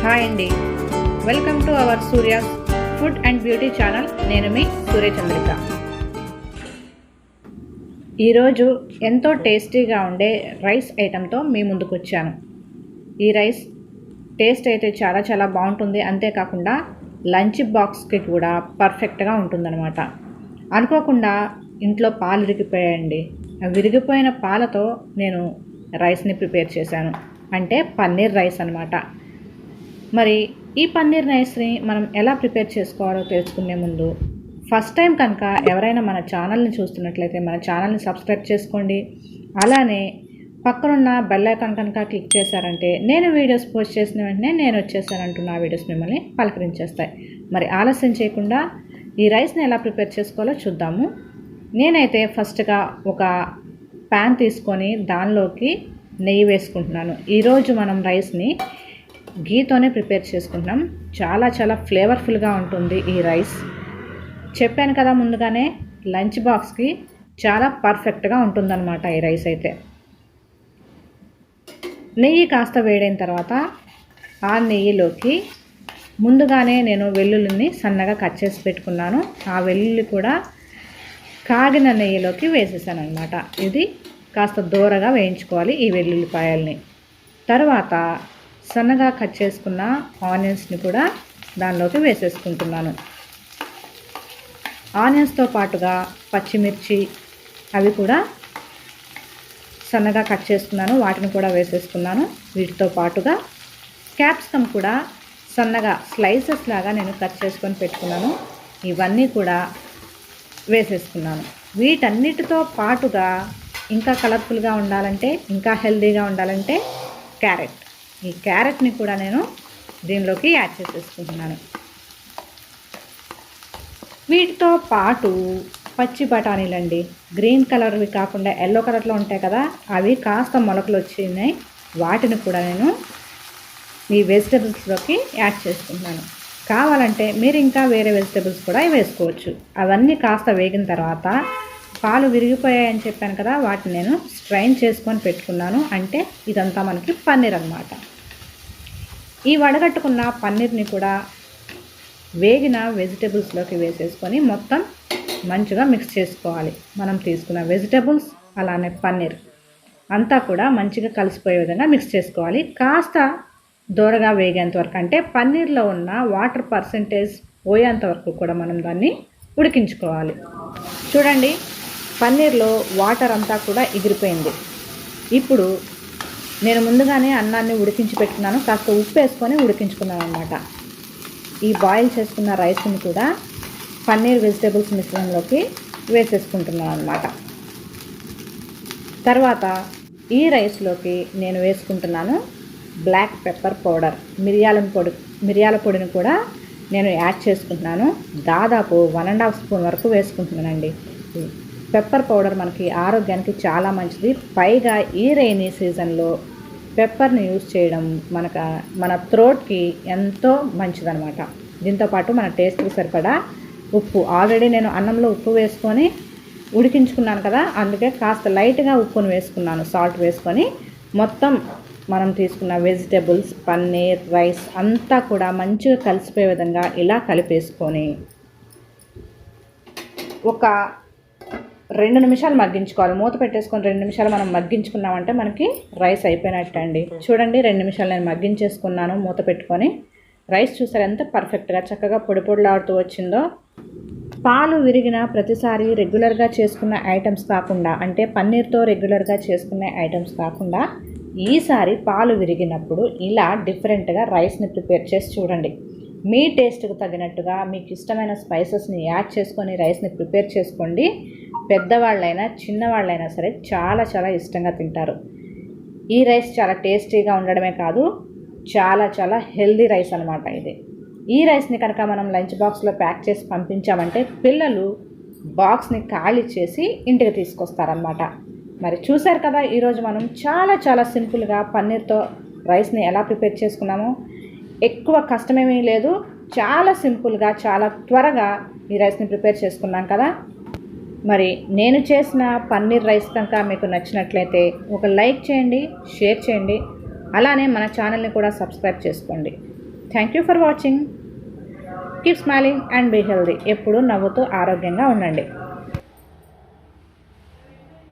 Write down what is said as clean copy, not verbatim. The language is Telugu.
హాయ్ అండి, welcome to our Surya's food and beauty channel. నేను మీ సూర్య చంద్రిక. ఈరోజు ఎంతో టేస్టీగా ఉండే రైస్ ఐటెంతో మీ ముందుకు వచ్చాను. ఈ రైస్ టేస్ట్ అయితే చాలా చాలా బాగుంటుంది. అంతేకాకుండా లంచ్ బాక్స్కి కూడా పర్ఫెక్ట్గా ఉంటుందన్నమాట. అనుకోకుండా ఇంట్లో పాలు విరిగిపోయాయండి. విరిగిపోయిన పాలతో నేను రైస్ని ప్రిపేర్ చేశాను. అంటే పన్నీర్ రైస్ అన్నమాట. మరి ఈ పన్నీర్ రైస్ని మనం ఎలా ప్రిపేర్ చేసుకోవాలో తెలుసుకునే ముందు ఫస్ట్ టైం కనుక ఎవరైనా మన ఛానల్ని చూస్తున్నట్లయితే మన ఛానల్ని సబ్స్క్రైబ్ చేసుకోండి. అలానే పక్కనున్న బెల్ ఐకాన్ కనుక క్లిక్ చేశారంటే నేను వీడియోస్ పోస్ట్ చేసిన వెంటనే నేను వచ్చేసానంటున్న వీడియోస్ మిమ్మల్ని పలకరించేస్తాయి. మరి ఆలస్యం చేయకుండా ఈ రైస్ని ఎలా ప్రిపేర్ చేసుకోవాలో చూద్దాము. నేనైతే ఫస్ట్గా ఒక ప్యాన్ తీసుకొని దానిలోకి నెయ్యి వేసుకుంటున్నాను. ఈరోజు మనం రైస్ని ఘీతోనే ప్రిపేర్ చేసుకుంటున్నాం. చాలా చాలా ఫ్లేవర్ఫుల్గా ఉంటుంది ఈ రైస్. చెప్పాను కదా ముందుగానే, లంచ్ బాక్స్కి చాలా పర్ఫెక్ట్గా ఉంటుందన్నమాట ఈ రైస్ అయితే. నెయ్యి కాస్త వేడైన తర్వాత ఆ నెయ్యిలోకి ముందుగానే నేను వెల్లుల్లిని సన్నగా కట్ చేసి పెట్టుకున్నాను. ఆ వెల్లుల్లి కూడా కాగిన నెయ్యిలోకి వేసేసాను అనమాట. ఇది కాస్త దూరగా వేయించుకోవాలి ఈ వెల్లుల్లిపాయల్ని. తర్వాత సన్నగా కట్ చేసుకున్న ఆనియన్స్ని కూడా దానిలోకి వేసేసుకుంటున్నాను. ఆనియన్స్తో పాటుగా పచ్చిమిర్చి అవి కూడా సన్నగా కట్ చేసుకున్నాను, వాటిని కూడా వేసేసుకున్నాను. వీటితో పాటుగా క్యాప్సికమ్ కూడా సన్నగా స్లైసెస్ లాగా నేను కట్ చేసుకొని పెట్టుకున్నాను. ఇవన్నీ కూడా వేసేసుకున్నాను. వీటన్నిటితో పాటుగా ఇంకా కలర్ఫుల్గా ఉండాలంటే, ఇంకా హెల్తీగా ఉండాలంటే క్యారెట్. ఈ క్యారెట్ని కూడా నేను దీనిలోకి యాడ్ చేసేసుకుంటున్నాను. వీటితో పాటు పచ్చి బఠానీలండి, గ్రీన్ కలర్వి కాకుండా ఎల్లో కలర్లో ఉంటాయి కదా, అవి కాస్త మొలకలు వచ్చినాయి. వాటిని కూడా నేను ఈ వెజిటబుల్స్లోకి యాడ్ చేసుకుంటున్నాను. కావాలంటే మీరు ఇంకా వేరే వెజిటబుల్స్ కూడా వేసుకోవచ్చు. అవన్నీ కాస్త వేగిన తర్వాత పాలు విరిగిపోయాయని చెప్పాను కదా, వాటిని నేను స్ట్రైన్ చేసుకొని పెట్టుకున్నాను. అంటే ఇదంతా మనకి పన్నీర్ అన్నమాట. ఈ వడగట్టుకున్న పన్నీర్ని కూడా వేగిన వెజిటబుల్స్లోకి వేసేసుకొని మొత్తం మంచిగా మిక్స్ చేసుకోవాలి. మనం తీసుకున్న వెజిటబుల్స్ అలానే పన్నీర్ అంతా కూడా మంచిగా కలిసిపోయే విధంగా మిక్స్ చేసుకోవాలి. కాస్త దూరగా వేగేంత వరకు, అంటే పన్నీర్లో ఉన్న వాటర్ పర్సెంటేజ్ పోయేంత వరకు కూడా మనం దాన్ని ఉడికించుకోవాలి. చూడండి, పన్నీర్లో వాటర్ అంతా కూడా ఎగిరిపోయింది. ఇప్పుడు నేను ముందుగానే అన్నాన్ని ఉడికించి పెట్టుకున్నాను. కాస్త ఉప్పు వేసుకొని ఉడికించుకున్నాను అన్నమాట. ఈ బాయిల్ చేసుకున్న రైస్ని కూడా పన్నీర్ వెజిటేబుల్స్ మిశ్రమంలోకి వేసేసుకుంటున్నాను అన్నమాట. తర్వాత ఈ రైస్లోకి నేను వేసుకుంటున్నాను బ్లాక్ పెప్పర్ పౌడర్, మిరియాల పొడిని కూడా నేను యాడ్ చేసుకుంటున్నాను. దాదాపు 1.5 స్పూన్ వరకు వేసుకుంటున్నానండి. పెప్పర్ పౌడర్ మనకి ఆరోగ్యానికి చాలా మంచిది. పైగా ఈ రైనీ సీజన్లో పెప్పర్ని యూజ్ చేయడం మన థ్రోట్కి ఎంతో మంచిదన్నమాట. దీంతోపాటు మన టేస్ట్కి సరిపడా ఉప్పు, ఆల్రెడీ నేను అన్నంలో ఉప్పు వేసుకొని ఉడికించుకున్నాను కదా, అందుకే కాస్త లైట్గా ఉప్పును వేసుకున్నాను, సాల్ట్ వేసుకొని మొత్తం మనం తీసుకున్న వెజిటబుల్స్, పన్నీర్, రైస్ అంతా కూడా మంచిగా కలిసిపోయే విధంగా ఇలా కలిపేసుకొని ఒక 2 నిమిషాలు మగ్గించుకోవాలి. మూత పెట్టేసుకొని 2 నిమిషాలు మనం మగ్గించుకున్నామంటే మనకి రైస్ అయిపోయినట్టు అండి. చూడండి, 2 నిమిషాలు నేను మగ్గించేసుకున్నాను మూత పెట్టుకొని. రైస్ చూసారు ఎంత పర్ఫెక్ట్గా చక్కగా పొడి పొడిలాడుతూ వచ్చిందో. పాలు విరిగిన ప్రతిసారి రెగ్యులర్గా చేసుకున్న ఐటమ్స్ కాకుండా, అంటే పన్నీర్తో రెగ్యులర్గా చేసుకునే ఐటమ్స్ కాకుండా, ఈసారి పాలు విరిగినప్పుడు ఇలా డిఫరెంట్గా రైస్ని ప్రిపేర్ చేసి చూడండి. మీ టేస్ట్కి తగినట్టుగా మీకు ఇష్టమైన స్పైసెస్ని యాడ్ చేసుకొని రైస్ని ప్రిపేర్ చేసుకోండి. పెద్దవాళ్ళైనా చిన్నవాళ్ళైనా సరే చాలా చాలా ఇష్టంగా తింటారు. ఈ రైస్ చాలా టేస్టీగా ఉండడమే కాదు, చాలా చాలా హెల్దీ రైస్ అనమాట ఇది. ఈ రైస్ని కనుక మనం లంచ్ బాక్స్లో ప్యాక్ చేసి పంపించామంటే పిల్లలు బాక్స్ని ఖాళీ చేసి ఇంటికి తీసుకొస్తారనమాట. మరి చూశారు కదా, ఈరోజు మనం చాలా చాలా సింపుల్గా పన్నీర్తో రైస్ని ఎలా ప్రిపేర్ చేసుకున్నామో. ఎక్కువ కష్టమేమీ లేదు, చాలా సింపుల్గా చాలా త్వరగా ఈ రైస్ని ప్రిపేర్ చేసుకున్నాం కదా. మరి నేను చేసిన పన్నీర్ రైస్ కనుక మీకు నచ్చినట్లయితే ఒక లైక్ చేయండి, షేర్ చేయండి, అలానే మన ఛానల్ని కూడా సబ్స్క్రైబ్ చేసుకోండి. Thank you for watching. Keep smiling and be healthy. ఎప్పుడూ నవ్వుతూ ఆరోగ్యంగా ఉండండి.